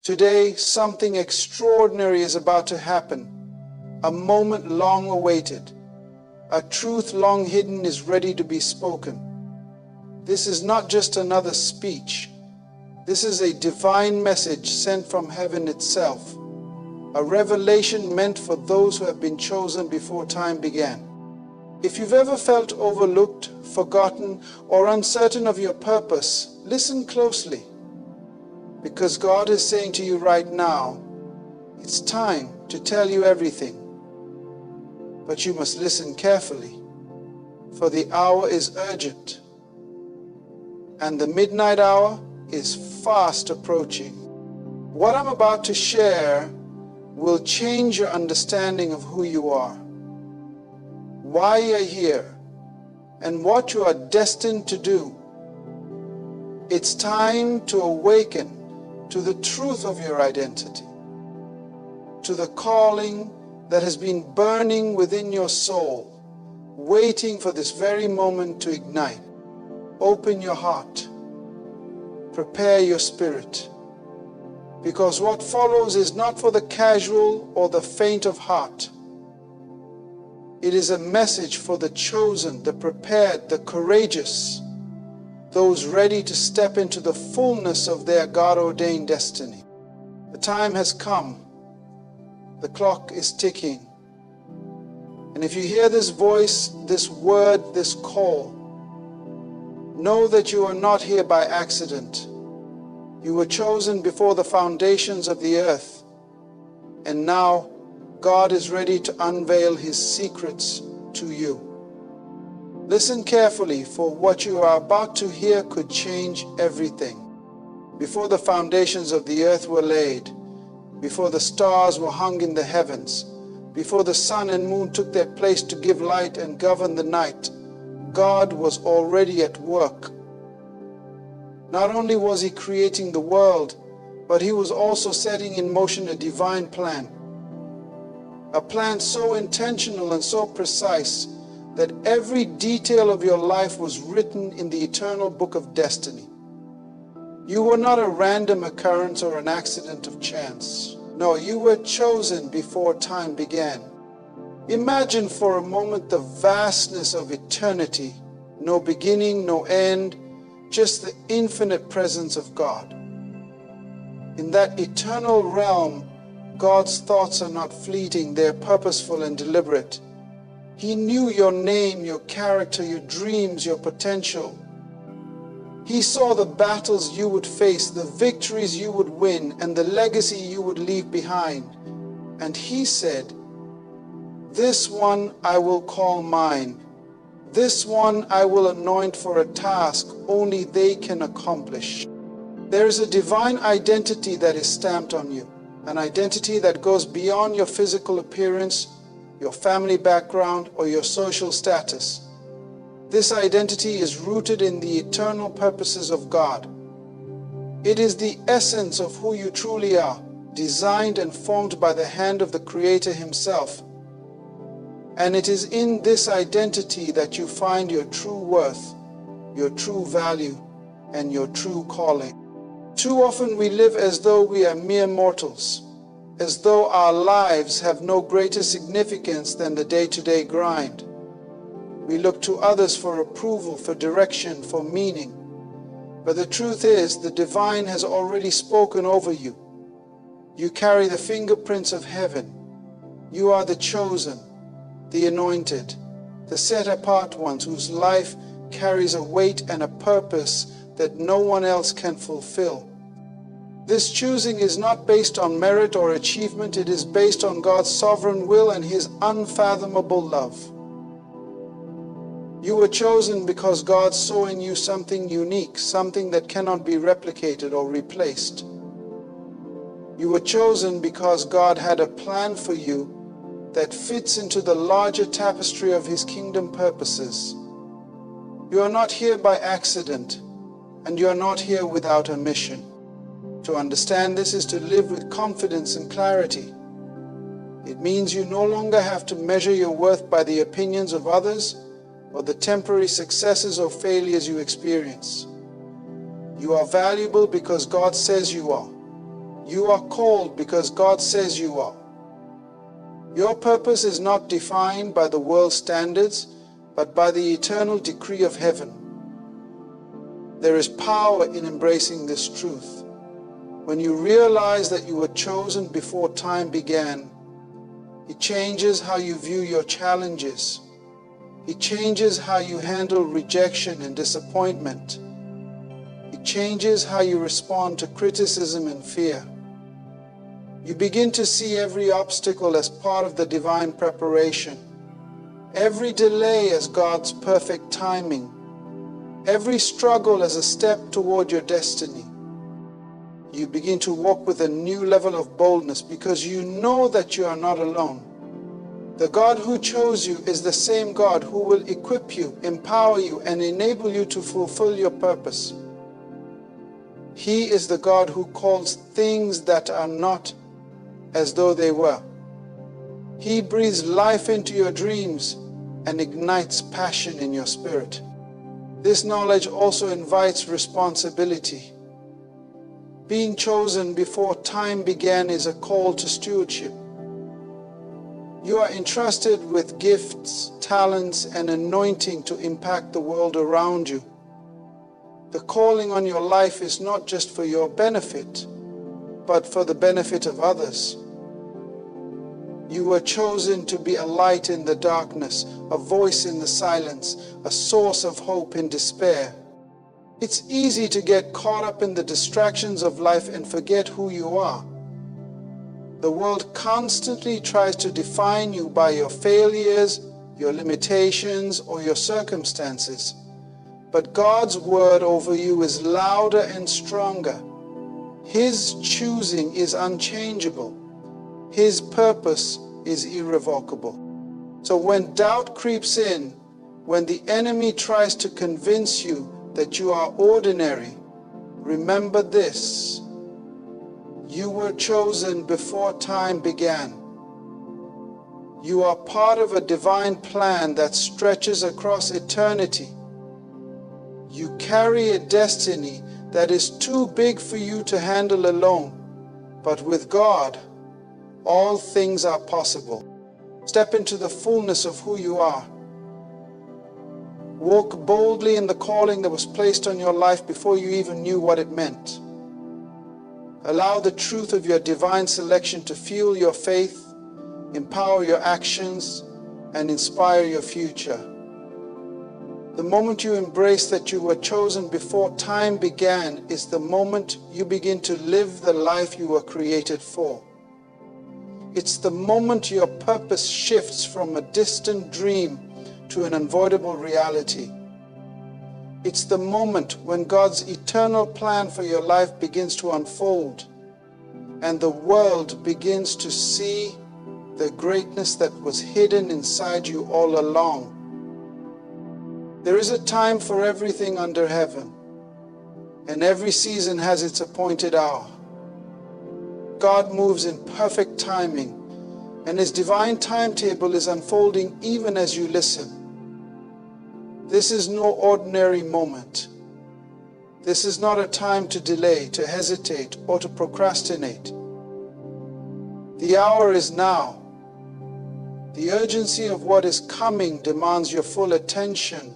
Today, something extraordinary is about to happen. A moment long awaited. A truth long hidden is ready to be spoken. This is not just another speech. This is a divine message sent from heaven itself. A revelation meant for those who have been chosen before time began. If you've ever felt overlooked, forgotten, or uncertain of your purpose, listen closely. Because God is saying to you right now, it's time to tell you everything. But you must listen carefully, for the hour is urgent, and the midnight hour is fast approaching. What I'm about to share will change your understanding of who you are, why you're here, and what you are destined to do. It's time to awaken to the truth of your identity, to the calling that has been burning within your soul, waiting for this very moment to ignite. Open your heart, prepare your spirit, because what follows is not for the casual or the faint of heart. It is a message for the chosen, the prepared, the courageous, those ready to step into the fullness of their God-ordained destiny. The time has come. The clock is ticking. And if you hear this voice, this word, this call, know that you are not here by accident. You were chosen before the foundations of the earth. And now God is ready to unveil His secrets to you. Listen carefully, for what you are about to hear could change everything. Before the foundations of the earth were laid, before the stars were hung in the heavens, before the sun and moon took their place to give light and govern the night, God was already at work. Not only was He creating the world, but He was also setting in motion a divine plan. A plan so intentional and so precise that every detail of your life was written in the eternal book of destiny. You were not a random occurrence or an accident of chance. No, you were chosen before time began. Imagine for a moment the vastness of eternity. No beginning, no end, just the infinite presence of God. In that eternal realm, God's thoughts are not fleeting, they're purposeful and deliberate. He knew your name, your character, your dreams, your potential. He saw the battles you would face, the victories you would win, and the legacy you would leave behind. And He said, "This one I will call mine. This one I will anoint for a task only they can accomplish." There is a divine identity that is stamped on you, an identity that goes beyond your physical appearance, your family background, or your social status. This identity is rooted in the eternal purposes of God. It is the essence of who you truly are, designed and formed by the hand of the Creator Himself. And it is in this identity that you find your true worth, your true value, and your true calling. Too often we live as though we are mere mortals, as though our lives have no greater significance than the day-to-day grind. We look to others for approval, for direction, for meaning. But the truth is, the divine has already spoken over you. You carry the fingerprints of heaven. You are the chosen, the anointed, the set-apart ones whose life carries a weight and a purpose that no one else can fulfill. This choosing is not based on merit or achievement. It is based on God's sovereign will and His unfathomable love. You were chosen because God saw in you something unique, something that cannot be replicated or replaced. You were chosen because God had a plan for you that fits into the larger tapestry of His kingdom purposes. You are not here by accident, and you are not here without a mission. To understand this is to live with confidence and clarity. It means you no longer have to measure your worth by the opinions of others or the temporary successes or failures you experience. You are valuable because God says you are, You are called because God says you are. Your purpose is not defined by the world's standards, but by the eternal decree of heaven. There is power in embracing this truth. When you realize that you were chosen before time began, it changes how you view your challenges. It changes how you handle rejection and disappointment. It changes how you respond to criticism and fear. You begin to see every obstacle as part of the divine preparation, every delay as God's perfect timing, every struggle as a step toward your destiny. You begin to walk with a new level of boldness because you know that you are not alone. The God who chose you is the same God who will equip you, empower you, and enable you to fulfill your purpose. He is the God who calls things that are not as though they were. He breathes life into your dreams and ignites passion in your spirit. This knowledge also invites responsibility. Being chosen before time began is a call to stewardship. You are entrusted with gifts, talents, and anointing to impact the world around you. The calling on your life is not just for your benefit, but for the benefit of others. You were chosen to be a light in the darkness, a voice in the silence, a source of hope in despair. It's easy to get caught up in the distractions of life and forget who you are. The world constantly tries to define you by your failures, your limitations, or your circumstances. But God's word over you is louder and stronger. His choosing is unchangeable. His purpose is irrevocable. So when doubt creeps in, when the enemy tries to convince you that you are ordinary, remember this: you were chosen before time began. You are part of a divine plan that stretches across eternity. You carry a destiny that is too big for you to handle alone, but with God, all things are possible. Step into the fullness of who you are. Walk boldly in the calling that was placed on your life before you even knew what it meant. Allow the truth of your divine selection to fuel your faith, empower your actions, and inspire your future. The moment you embrace that you were chosen before time began is the moment you begin to live the life you were created for. It's the moment your purpose shifts from a distant dream to an unavoidable reality. It's the moment when God's eternal plan for your life begins to unfold, and the world begins to see the greatness that was hidden inside you all along. There is a time for everything under heaven, and every season has its appointed hour. God moves in perfect timing, and His divine timetable is unfolding even as you listen. This is no ordinary moment. This is not a time to delay, to hesitate, or to procrastinate. The hour is now. The urgency of what is coming demands your full attention,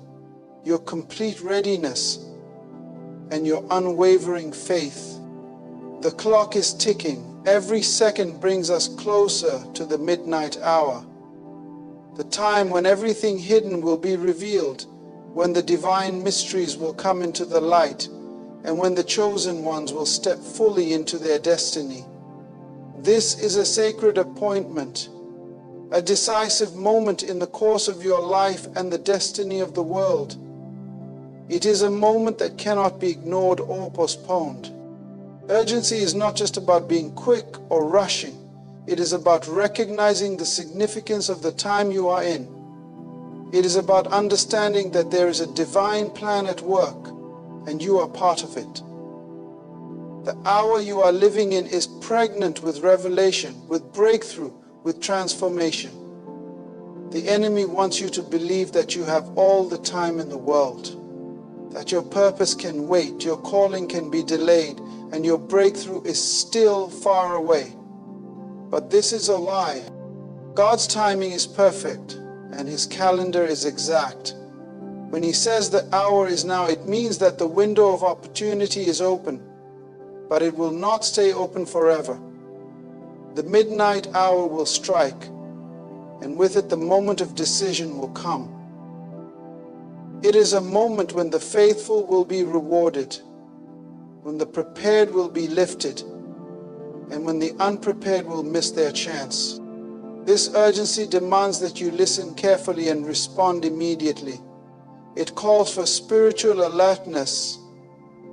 your complete readiness, and your unwavering faith. The clock is ticking. Every second brings us closer to the midnight hour, the time when everything hidden will be revealed, when the divine mysteries will come into the light, and when the chosen ones will step fully into their destiny. This is a sacred appointment, a decisive moment in the course of your life and the destiny of the world. It is a moment that cannot be ignored or postponed. Urgency is not just about being quick or rushing. It is about recognizing the significance of the time you are in. It is about understanding that there is a divine plan at work, and you are part of it. The hour you are living in is pregnant with revelation, with breakthrough, with transformation. The enemy wants you to believe that you have all the time in the world, that your purpose can wait, your calling can be delayed, and your breakthrough is still far away. But this is a lie. God's timing is perfect, and His calendar is exact. When He says the hour is now, it means that the window of opportunity is open, but it will not stay open forever. The midnight hour will strike, and with it the moment of decision will come. It is a moment when the faithful will be rewarded, when the prepared will be lifted, and when the unprepared will miss their chance. This urgency demands that you listen carefully and respond immediately. It calls for spiritual alertness,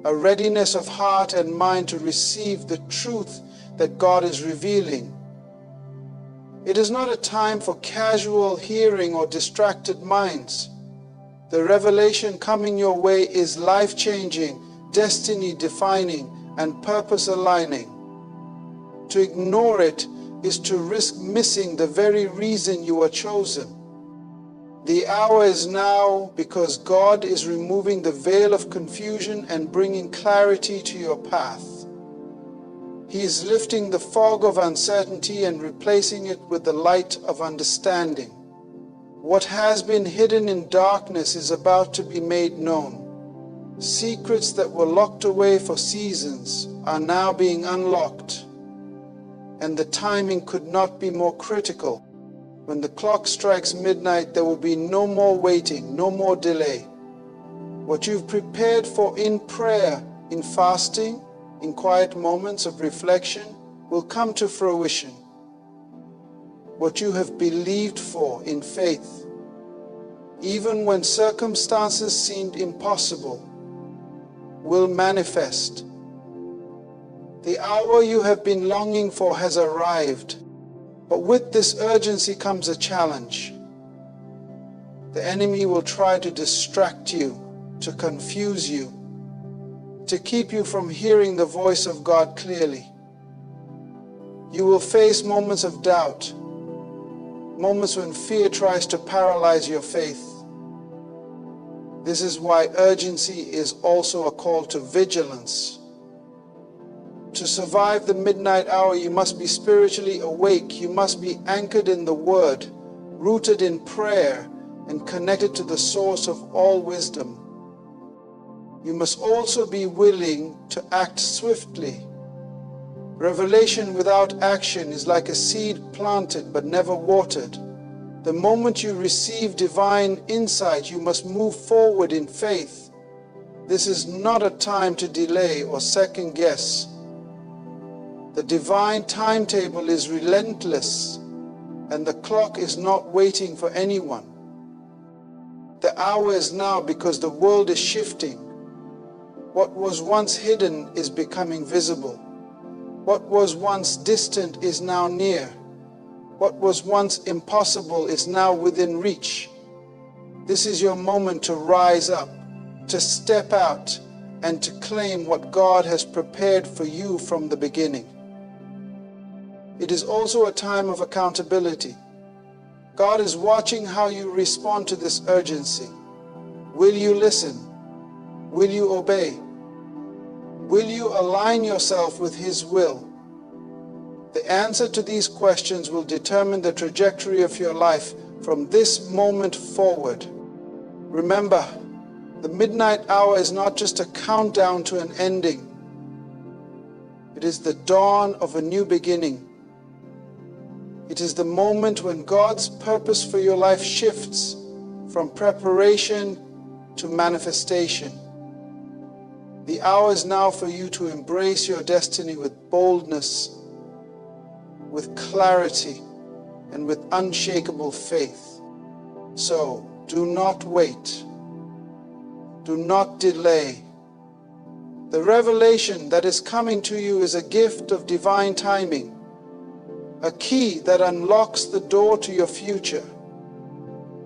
a readiness of heart and mind to receive the truth that God is revealing. It is not a time for casual hearing or distracted minds. The revelation coming your way is life-changing, destiny-defining, and purpose-aligning. To ignore it is to risk missing the very reason you are chosen. The hour is now because God is removing the veil of confusion and bringing clarity to your path. He is lifting the fog of uncertainty and replacing it with the light of understanding. What has been hidden in darkness is about to be made known. Secrets that were locked away for seasons are now being unlocked, and the timing could not be more critical. When the clock strikes midnight, there will be no more waiting, no more delay. What you've prepared for in prayer, in fasting, in quiet moments of reflection, will come to fruition. What you have believed for in faith, even when circumstances seemed impossible, will manifest. The hour you have been longing for has arrived, but with this urgency comes a challenge. The enemy will try to distract you, to confuse you, to keep you from hearing the voice of God clearly. You will face moments of doubt, moments when fear tries to paralyze your faith. This is why urgency is also a call to vigilance. To survive the midnight hour, you must be spiritually awake. You must be anchored in the Word, rooted in prayer, and connected to the source of all wisdom. You must also be willing to act swiftly. Revelation without action is like a seed planted but never watered. The moment you receive divine insight, you must move forward in faith. This is not a time to delay or second guess. The divine timetable is relentless, and the clock is not waiting for anyone. The hour is now because the world is shifting. What was once hidden is becoming visible. What was once distant is now near. What was once impossible is now within reach. This is your moment to rise up, to step out, and to claim what God has prepared for you from the beginning. It is also a time of accountability. God is watching how you respond to this urgency. Will you listen? Will you obey? Will you align yourself with His will? The answer to these questions will determine the trajectory of your life from this moment forward. Remember, the midnight hour is not just a countdown to an ending. It is the dawn of a new beginning. It is the moment when God's purpose for your life shifts from preparation to manifestation. The hour is now for you to embrace your destiny with boldness, with clarity, and with unshakable faith. So, do not wait. Do not delay. The revelation that is coming to you is a gift of divine timing, a key that unlocks the door to your future.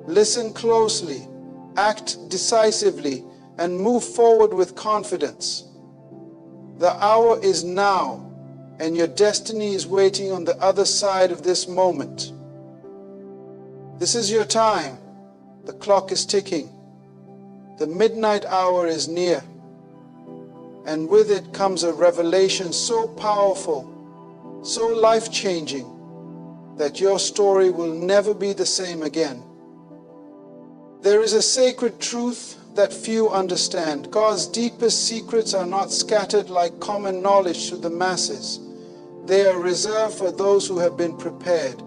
Listen closely, act decisively, and move forward with confidence. The hour is now, and your destiny is waiting on the other side of this moment. This is your time. The clock is ticking. The midnight hour is near. and with it comes a revelation so powerful, so life-changing, that your story will never be the same again. There is a sacred truth that few understand. God's deepest secrets are not scattered like common knowledge to the masses. They are reserved for those who have been prepared,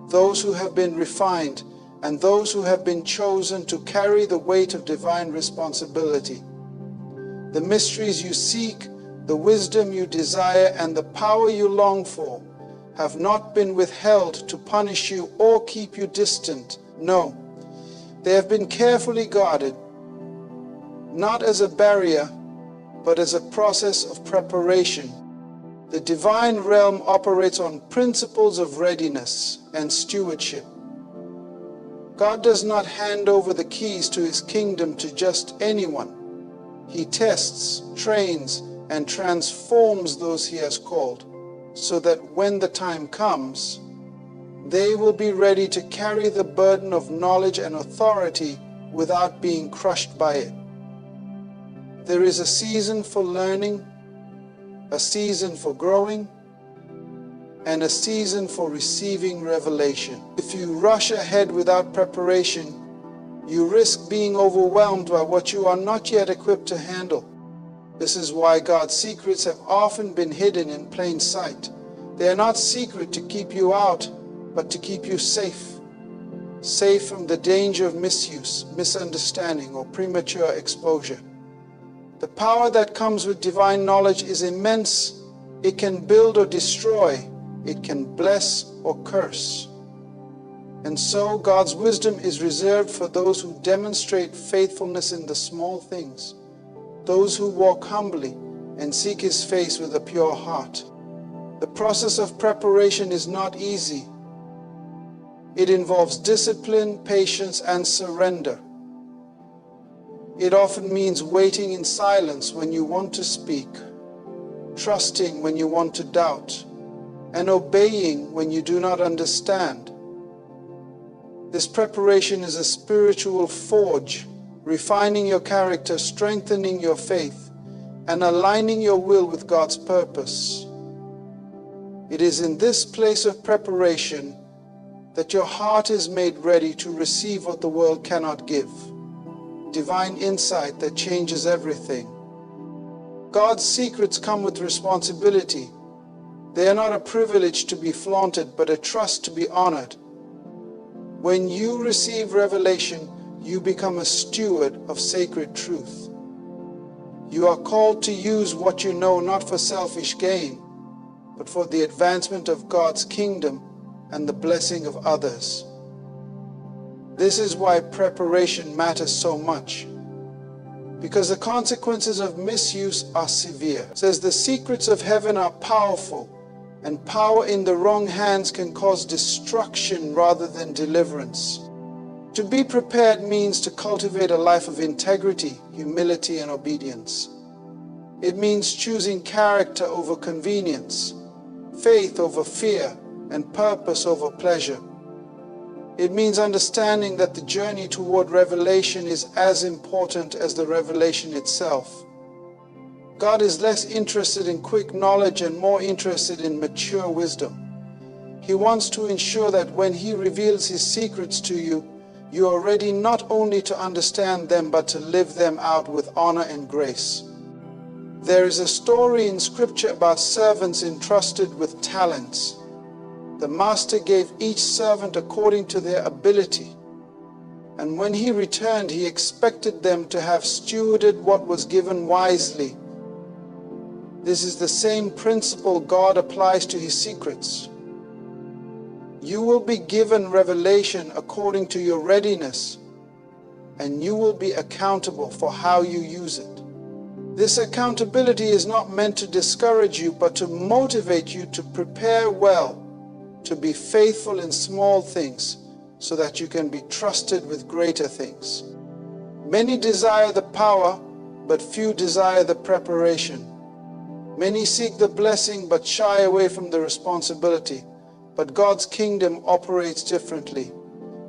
those who have been refined, and those who have been chosen to carry the weight of divine responsibility. The mysteries you seek, the wisdom you desire, and the power you long for have not been withheld to punish you or keep you distant. No, they have been carefully guarded, not as a barrier, but as a process of preparation. The divine realm operates on principles of readiness and stewardship. God does not hand over the keys to His kingdom to just anyone. He tests, trains, and transforms those He has called, so that when the time comes, they will be ready to carry the burden of knowledge and authority without being crushed by it. There is a season for learning, a season for growing, and a season for receiving revelation. If you rush ahead without preparation, you risk being overwhelmed by what you are not yet equipped to handle. This is why God's secrets have often been hidden in plain sight. They are not secret to keep you out, but to keep you safe. Safe from the danger of misuse, misunderstanding, or premature exposure. The power that comes with divine knowledge is immense. It can build or destroy. It can bless or curse. And so God's wisdom is reserved for those who demonstrate faithfulness in the small things, those who walk humbly and seek His face with a pure heart. The process of preparation is not easy. It involves discipline, patience, and surrender. It often means waiting in silence when you want to speak, trusting when you want to doubt, and obeying when you do not understand. This preparation is a spiritual forge, refining your character, strengthening your faith, and aligning your will with God's purpose. It is in this place of preparation that your heart is made ready to receive what the world cannot give. Divine insight that changes everything. God's secrets come with responsibility. They are not a privilege to be flaunted, but a trust to be honored. When you receive revelation, you become a steward of sacred truth. You are called to use what you know not for selfish gain, but for the advancement of God's kingdom and the blessing of others. This is why preparation matters so much, because the consequences of misuse are severe. It says the secrets of heaven are powerful, and power in the wrong hands can cause destruction rather than deliverance. To be prepared means to cultivate a life of integrity, humility, and obedience. It means choosing character over convenience, faith over fear, and purpose over pleasure. It means understanding that the journey toward revelation is as important as the revelation itself. God is less interested in quick knowledge and more interested in mature wisdom. He wants to ensure that when He reveals His secrets to you, you are ready not only to understand them, but to live them out with honor and grace. There is a story in Scripture about servants entrusted with talents. The master gave each servant according to their ability, and when he returned, he expected them to have stewarded what was given wisely. This is the same principle God applies to His secrets. You will be given revelation according to your readiness, and you will be accountable for how you use it. This accountability is not meant to discourage you, but to motivate you to prepare well, to be faithful in small things, so that you can be trusted with greater things. Many desire the power, but few desire the preparation. Many seek the blessing, but shy away from the responsibility. But God's kingdom operates differently.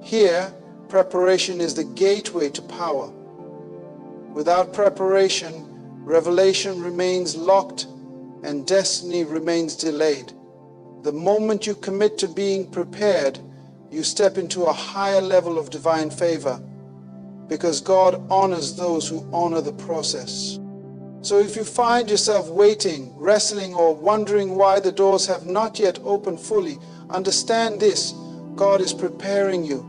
Here, preparation is the gateway to power. Without preparation, Revelation remains locked and destiny remains delayed. The moment you commit to being prepared, you step into a higher level of divine favor, because God honors those who honor the process. So if you find yourself waiting, wrestling, or wondering why the doors have not yet opened fully, understand this: God is preparing you.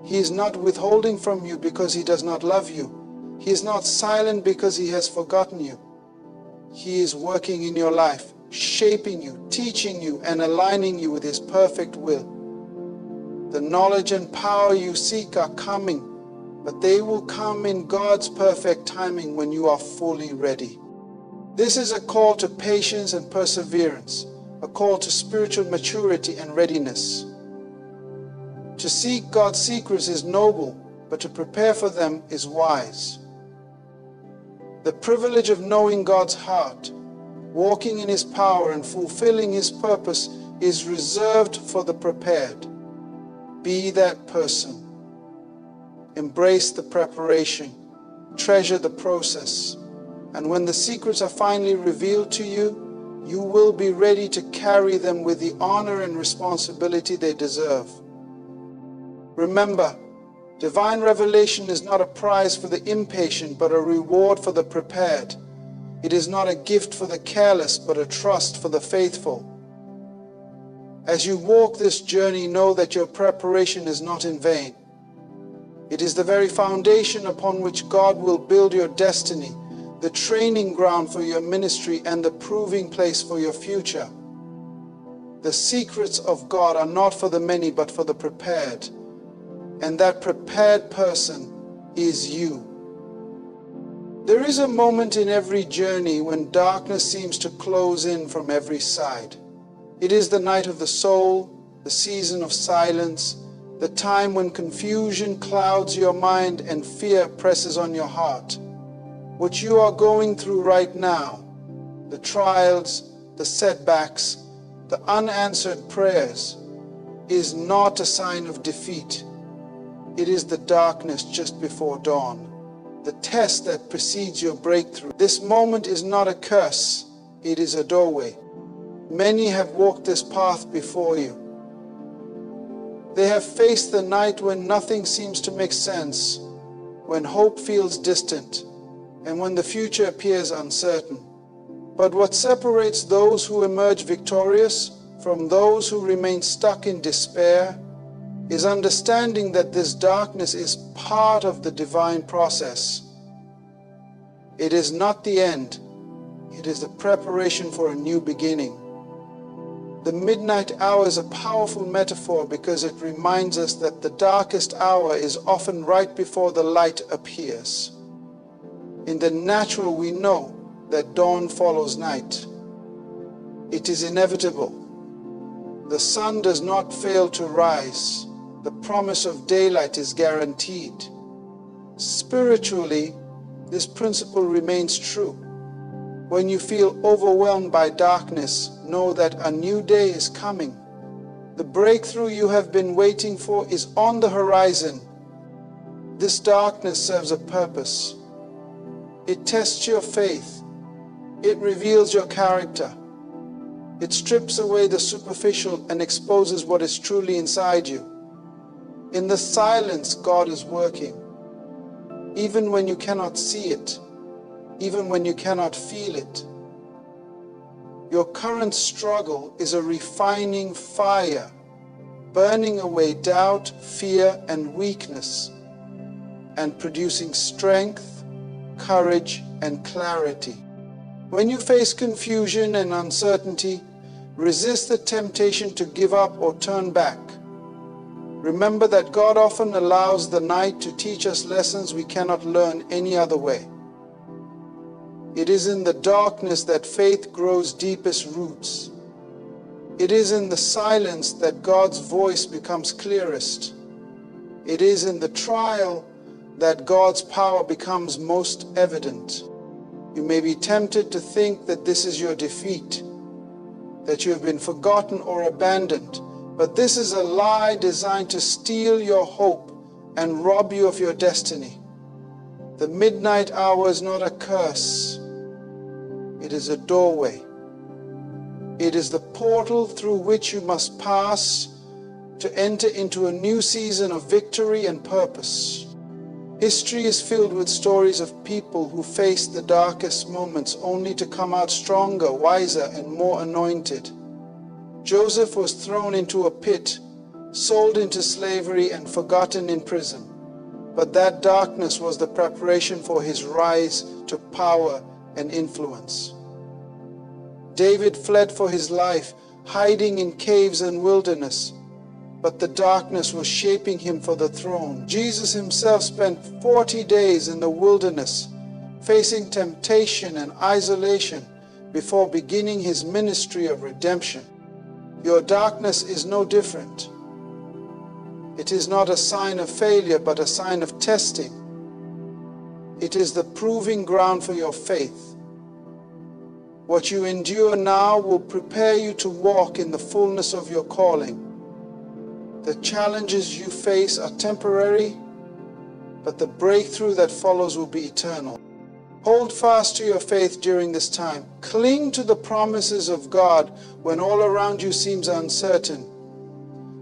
He is not withholding from you because He does not love you. He is not silent because He has forgotten you. He is working in your life, shaping you, teaching you, and aligning you with His perfect will. The knowledge and power you seek are coming, but they will come in God's perfect timing when you are fully ready. This is a call to patience and perseverance, a call to spiritual maturity and readiness. To seek God's secrets is noble, but to prepare for them is wise. The privilege of knowing God's heart, walking in His power, and fulfilling His purpose is reserved for the prepared. Be that person. Embrace the preparation, treasure the process, and when the secrets are finally revealed to you, you will be ready to carry them with the honor and responsibility they deserve. Remember, divine revelation is not a prize for the impatient, but a reward for the prepared. It is not a gift for the careless, but a trust for the faithful. As you walk this journey, know that your preparation is not in vain. It is the very foundation upon which God will build your destiny, the training ground for your ministry, and the proving place for your future. The secrets of God are not for the many, but for the prepared. And that prepared person is you. There is a moment in every journey when darkness seems to close in from every side. It is the night of the soul, the season of silence, the time when confusion clouds your mind and fear presses on your heart. What you are going through right now, the trials, the setbacks, the unanswered prayers, is not a sign of defeat. It is the darkness just before dawn, the test that precedes your breakthrough. This moment is not a curse, it is a doorway. Many have walked this path before you. They have faced the night when nothing seems to make sense, when hope feels distant, and when the future appears uncertain. But what separates those who emerge victorious from those who remain stuck in despair is understanding that this darkness is part of the divine process. It is not the end, it is the preparation for a new beginning. The midnight hour is a powerful metaphor because it reminds us that the darkest hour is often right before the light appears. In the natural, we know that dawn follows night. It is inevitable. The sun does not fail to rise. The promise of daylight is guaranteed. Spiritually, this principle remains true. When you feel overwhelmed by darkness, know that a new day is coming. The breakthrough you have been waiting for is on the horizon. This darkness serves a purpose. It tests your faith. It reveals your character. It strips away the superficial and exposes what is truly inside you. In the silence, God is working. Even when you cannot see it, even when you cannot feel it. Your current struggle is a refining fire, burning away doubt, fear, and weakness, and producing strength, courage, and clarity. When you face confusion and uncertainty, resist the temptation to give up or turn back. Remember that God often allows the night to teach us lessons we cannot learn any other way. It is in the darkness that faith grows deepest roots. It is in the silence that God's voice becomes clearest. It is in the trial that God's power becomes most evident. You may be tempted to think that this is your defeat, that you have been forgotten or abandoned, but this is a lie designed to steal your hope and rob you of your destiny. The midnight hour is not a curse. It is a doorway. It is the portal through which you must pass to enter into a new season of victory and purpose. History is filled with stories of people who faced the darkest moments only to come out stronger, wiser, and more anointed. Joseph was thrown into a pit, sold into slavery, and forgotten in prison. But that darkness was the preparation for his rise to power and influence. David fled for his life, hiding in caves and wilderness, but the darkness was shaping him for the throne. Jesus himself spent 40 days in the wilderness, facing temptation and isolation before beginning his ministry of redemption. Your darkness is no different. It is not a sign of failure, but a sign of testing. It is the proving ground for your faith. What you endure now will prepare you to walk in the fullness of your calling. The challenges you face are temporary, but the breakthrough that follows will be eternal. Hold fast to your faith during this time. Cling to the promises of God when all around you seems uncertain.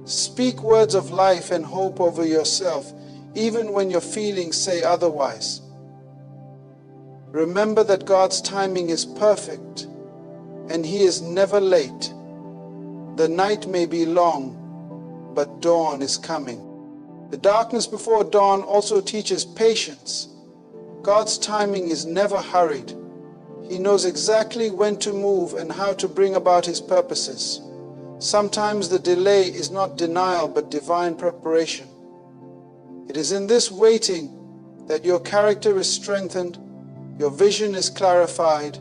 Speak words of life and hope over yourself, even when your feelings say otherwise. Remember that God's timing is perfect, and He is never late. The night may be long, but dawn is coming. The darkness before dawn also teaches patience. God's timing is never hurried. He knows exactly when to move and how to bring about His purposes. Sometimes the delay is not denial, but divine preparation. It is in this waiting that your character is strengthened, your vision is clarified,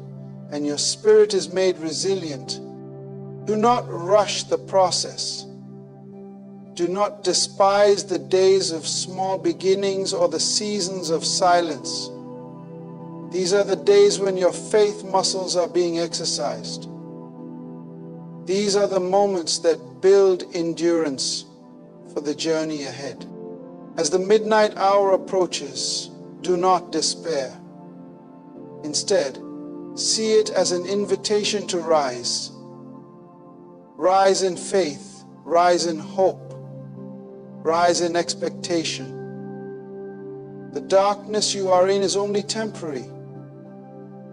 and your spirit is made resilient. Do not rush the process. Do not despise the days of small beginnings or the seasons of silence. These are the days when your faith muscles are being exercised. These are the moments that build endurance for the journey ahead. As the midnight hour approaches, do not despair. Instead, see it as an invitation to rise. Rise in faith, rise in hope, rise in expectation. The darkness you are in is only temporary.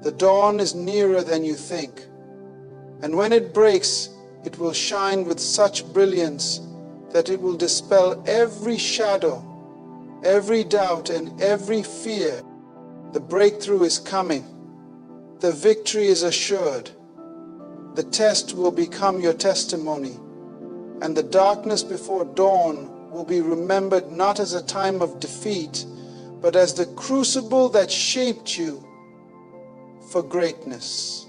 The dawn is nearer than you think. And when it breaks, it will shine with such brilliance that it will dispel every shadow, every doubt, and every fear. The breakthrough is coming. The victory is assured. The test will become your testimony, and the darkness before dawn will be remembered not as a time of defeat, but as the crucible that shaped you for greatness.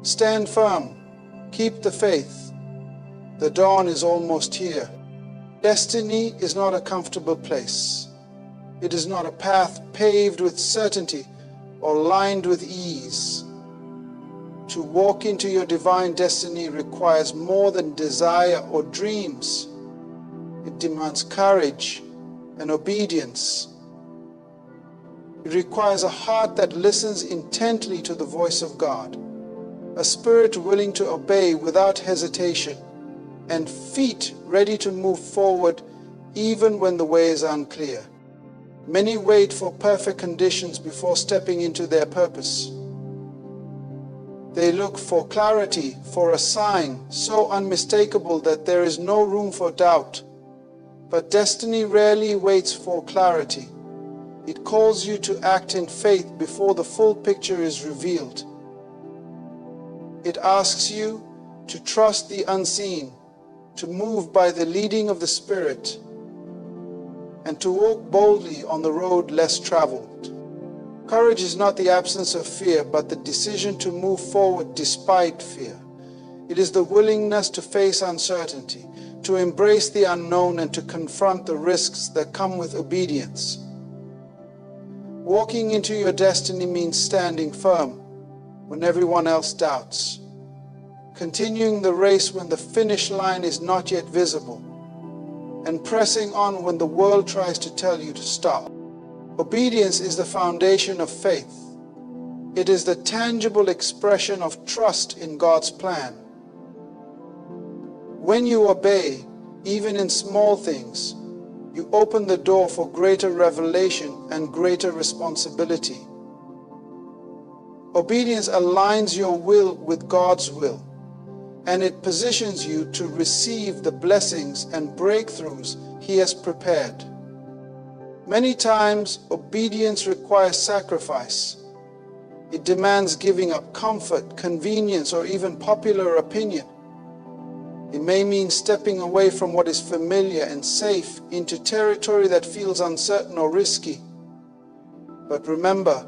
Stand firm. Keep the faith. The dawn is almost here. Destiny is not a comfortable place. It is not a path paved with certainty or lined with ease. To walk into your divine destiny requires more than desire or dreams. It demands courage and obedience. It requires a heart that listens intently to the voice of God, a spirit willing to obey without hesitation, and feet ready to move forward even when the way is unclear. Many wait for perfect conditions before stepping into their purpose. They look for clarity, for a sign so unmistakable that there is no room for doubt. But destiny rarely waits for clarity. It calls you to act in faith before the full picture is revealed. It asks you to trust the unseen, to move by the leading of the Spirit, and to walk boldly on the road less traveled. Courage is not the absence of fear, but the decision to move forward despite fear. It is the willingness to face uncertainty, to embrace the unknown, and to confront the risks that come with obedience. Walking into your destiny means standing firm when everyone else doubts, continuing the race when the finish line is not yet visible, and pressing on when the world tries to tell you to stop. Obedience is the foundation of faith. It is the tangible expression of trust in God's plan. When you obey, even in small things, you open the door for greater revelation and greater responsibility. Obedience aligns your will with God's will, and it positions you to receive the blessings and breakthroughs He has prepared. Many times, obedience requires sacrifice. It demands giving up comfort, convenience, or even popular opinion. It may mean stepping away from what is familiar and safe into territory that feels uncertain or risky. But remember,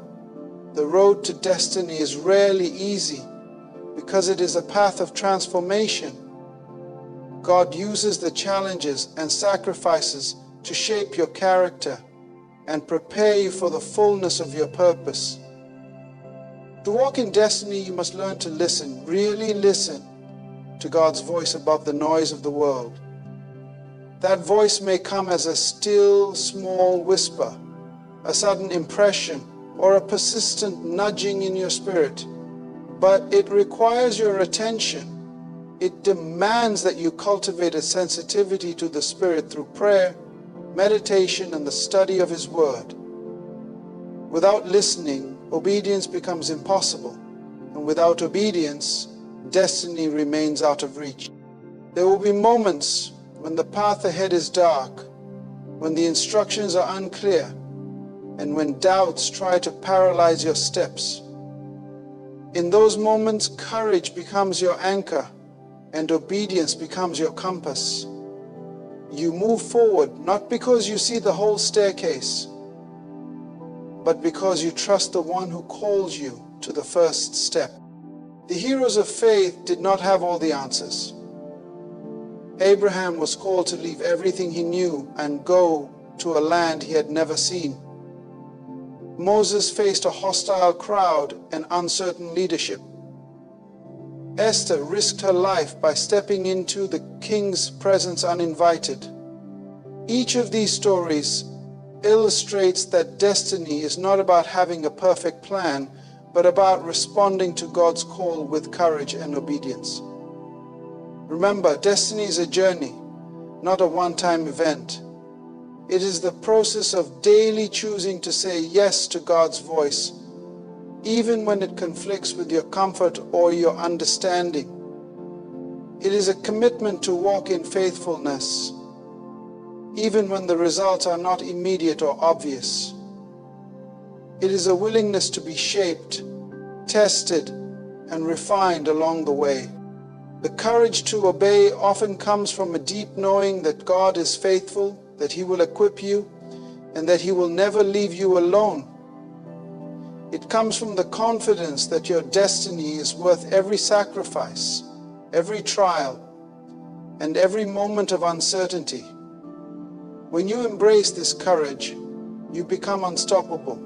the road to destiny is rarely easy because it is a path of transformation. God uses the challenges and sacrifices to shape your character and prepare you for the fullness of your purpose. To walk in destiny, you must learn to listen, really listen, to God's voice above the noise of the world. That voice may come as a still, small whisper, a sudden impression, or a persistent nudging in your spirit, but it requires your attention. It demands that you cultivate a sensitivity to the Spirit through prayer, meditation, and the study of His Word. Without listening, obedience becomes impossible, and without obedience, destiny remains out of reach. There will be moments when the path ahead is dark, when the instructions are unclear, and when doubts try to paralyze your steps. In those moments, courage becomes your anchor, and obedience becomes your compass. You move forward not because you see the whole staircase, but because you trust the one who calls you to the first step. The heroes of faith did not have all the answers. Abraham was called to leave everything he knew and go to a land he had never seen. Moses faced a hostile crowd and uncertain leadership. Esther risked her life by stepping into the king's presence uninvited. Each of these stories illustrates that destiny is not about having a perfect plan, but about responding to God's call with courage and obedience. Remember, destiny is a journey, not a one-time event. It is the process of daily choosing to say yes to God's voice, even when it conflicts with your comfort or your understanding. It is a commitment to walk in faithfulness, even when the results are not immediate or obvious. It is a willingness to be shaped, tested, and refined along the way. The courage to obey often comes from a deep knowing that God is faithful, that He will equip you, and that He will never leave you alone. It comes from the confidence that your destiny is worth every sacrifice, every trial, and every moment of uncertainty. When you embrace this courage, you become unstoppable,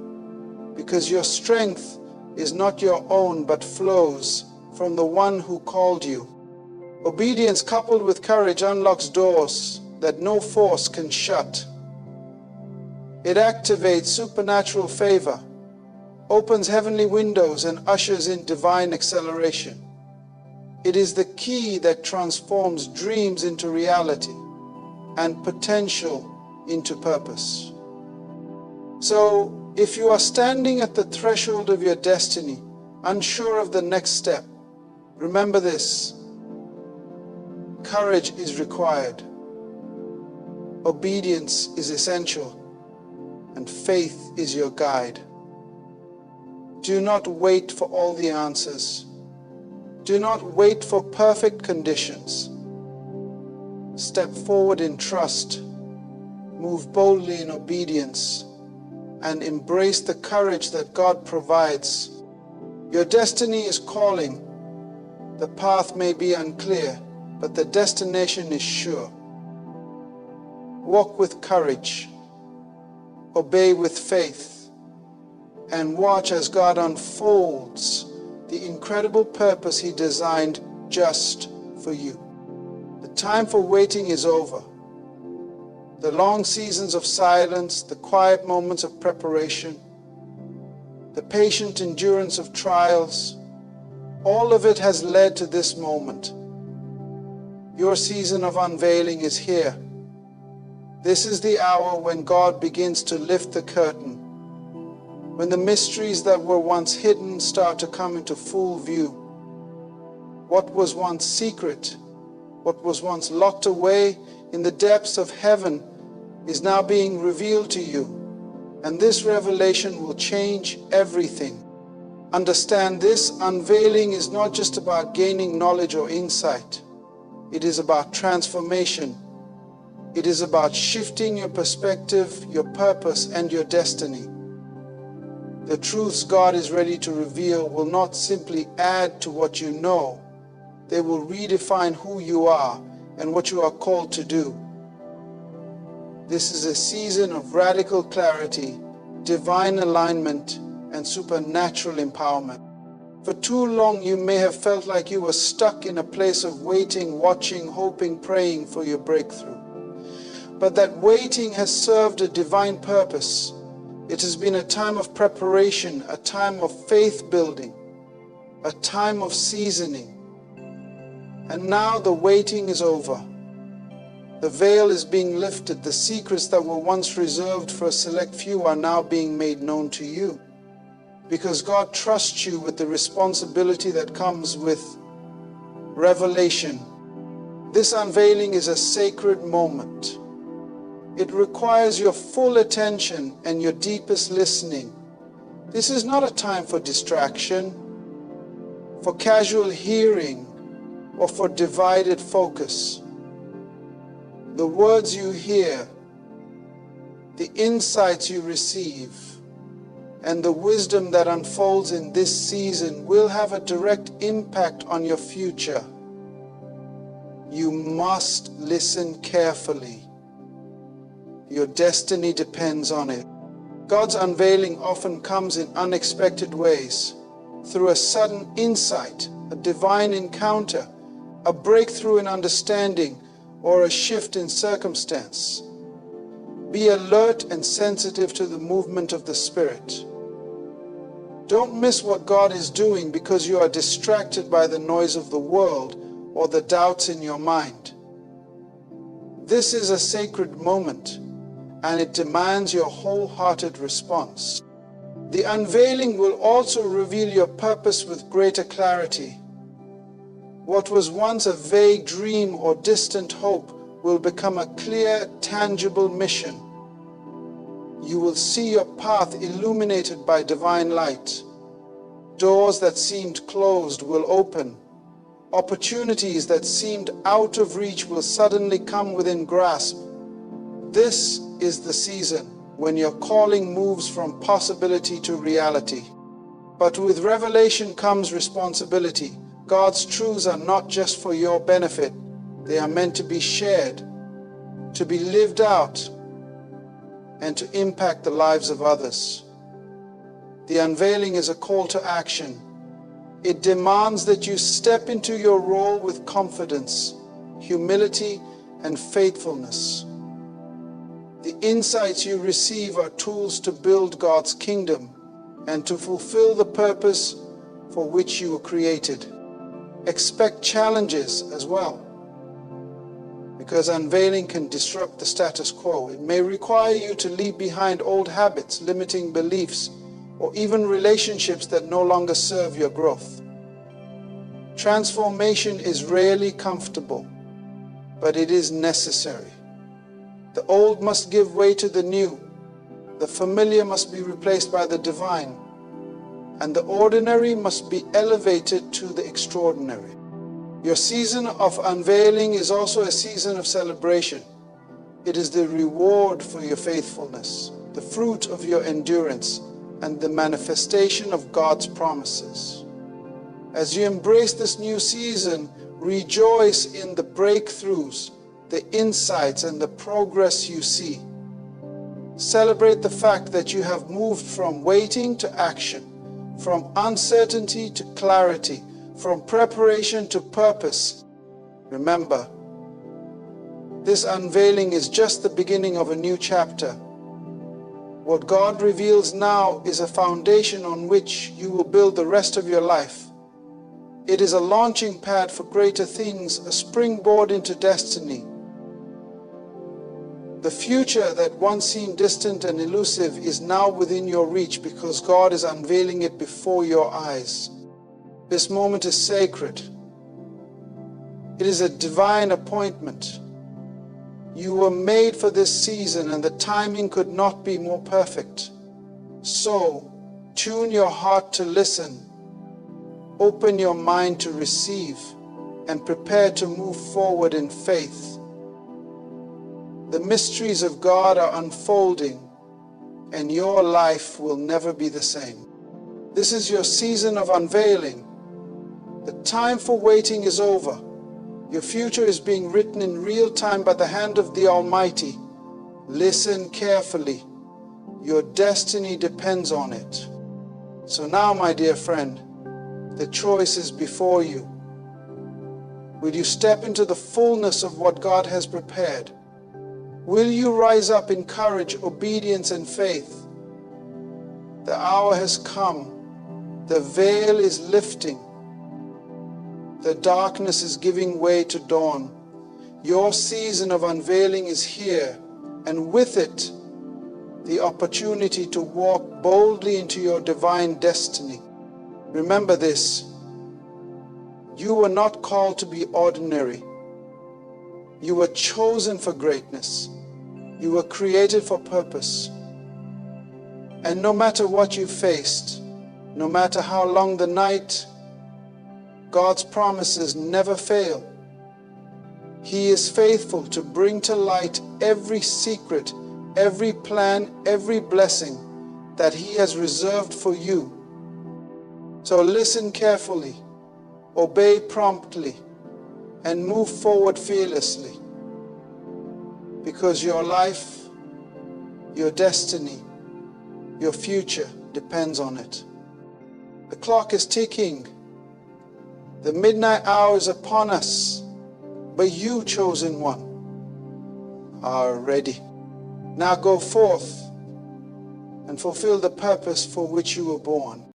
because your strength is not your own but flows from the one who called you. Obedience coupled with courage unlocks doors that no force can shut. It activates supernatural favor, opens heavenly windows, and ushers in divine acceleration. It is the key that transforms dreams into reality and potential into purpose. So, if you are standing at the threshold of your destiny, unsure of the next step, remember this: courage is required, obedience is essential, and faith is your guide. Do not wait for all the answers. Do not wait for perfect conditions. Step forward in trust, move boldly in obedience, and embrace the courage that God provides. Your destiny is calling. The path may be unclear, but the destination is sure. Walk with courage, obey with faith, and watch as God unfolds the incredible purpose He designed just for you. The time for waiting is over. The long seasons of silence, the quiet moments of preparation, the patient endurance of trials, all of it has led to this moment. Your season of unveiling is here. This is the hour when God begins to lift the curtain, when the mysteries that were once hidden start to come into full view. What was once secret, what was once locked away in the depths of heaven, is now being revealed to you, and this revelation will change everything. Understand, this unveiling is not just about gaining knowledge or insight. It is about transformation. It is about shifting your perspective, your purpose, and your destiny. The truths God is ready to reveal will not simply add to what you know. They will redefine who you are and what you are called to do. This is a season of radical clarity, divine alignment, and supernatural empowerment. For too long, you may have felt like you were stuck in a place of waiting, watching, hoping, praying for your breakthrough. But that waiting has served a divine purpose. It has been a time of preparation, a time of faith building, a time of seasoning. And now the waiting is over. The veil is being lifted. The secrets that were once reserved for a select few are now being made known to you, because God trusts you with the responsibility that comes with revelation. This unveiling is a sacred moment. It requires your full attention and your deepest listening. This is not a time for distraction, for casual hearing, or for divided focus. The words you hear, the insights you receive, and the wisdom that unfolds in this season will have a direct impact on your future. You must listen carefully. Your destiny depends on it. God's unveiling often comes in unexpected ways, through a sudden insight, a divine encounter, a breakthrough in understanding, or a shift in circumstance. Be alert and sensitive to the movement of the Spirit. Don't miss what God is doing because you are distracted by the noise of the world or the doubts in your mind. This is a sacred moment, and it demands your wholehearted response. The unveiling will also reveal your purpose with greater clarity. What was once a vague dream or distant hope will become a clear, tangible mission. You will see your path illuminated by divine light. Doors that seemed closed will open. Opportunities that seemed out of reach will suddenly come within grasp. This is the season when your calling moves from possibility to reality. But with revelation comes responsibility. God's truths are not just for your benefit. They are meant to be shared, to be lived out, and to impact the lives of others. The unveiling is a call to action. It demands that you step into your role with confidence, humility, and faithfulness. The insights you receive are tools to build God's kingdom and to fulfill the purpose for which you were created. Expect challenges as well, because unveiling can disrupt the status quo. It may require you to leave behind old habits, limiting beliefs, or even relationships that no longer serve your growth. Transformation is rarely comfortable, but it is necessary. The old must give way to the new. The familiar must be replaced by the divine, and the ordinary must be elevated to the extraordinary. Your season of unveiling is also a season of celebration. It is the reward for your faithfulness, the fruit of your endurance, and the manifestation of God's promises. As you embrace this new season, rejoice in the breakthroughs, the insights, and the progress you see. Celebrate the fact that you have moved from waiting to action, from uncertainty to clarity, from preparation to purpose. Remember, this unveiling is just the beginning of a new chapter. What God reveals now is a foundation on which you will build the rest of your life. It is a launching pad for greater things, a springboard into destiny. The future that once seemed distant and elusive is now within your reach because God is unveiling it before your eyes. This moment is sacred. It is a divine appointment. You were made for this season, and the timing could not be more perfect. So, tune your heart to listen, open your mind to receive, and prepare to move forward in faith. The mysteries of God are unfolding, and your life will never be the same. This is your season of unveiling. The time for waiting is over. Your future is being written in real time by the hand of the Almighty. Listen carefully. Your destiny depends on it. So now, my dear friend, the choice is before you. Will you step into the fullness of what God has prepared? Will you rise up in courage, obedience, and faith? The hour has come. The veil is lifting. The darkness is giving way to dawn. Your season of unveiling is here, and with it, the opportunity to walk boldly into your divine destiny. Remember this: you were not called to be ordinary. You were chosen for greatness. You were created for purpose. And no matter what you faced, no matter how long the night, God's promises never fail. He is faithful to bring to light every secret, every plan, every blessing that He has reserved for you. So listen carefully, obey promptly, and move forward fearlessly. Because your life, your destiny, your future depends on it. The clock is ticking. The midnight hour is upon us, but you, chosen one, are ready. Now go forth and fulfill the purpose for which you were born.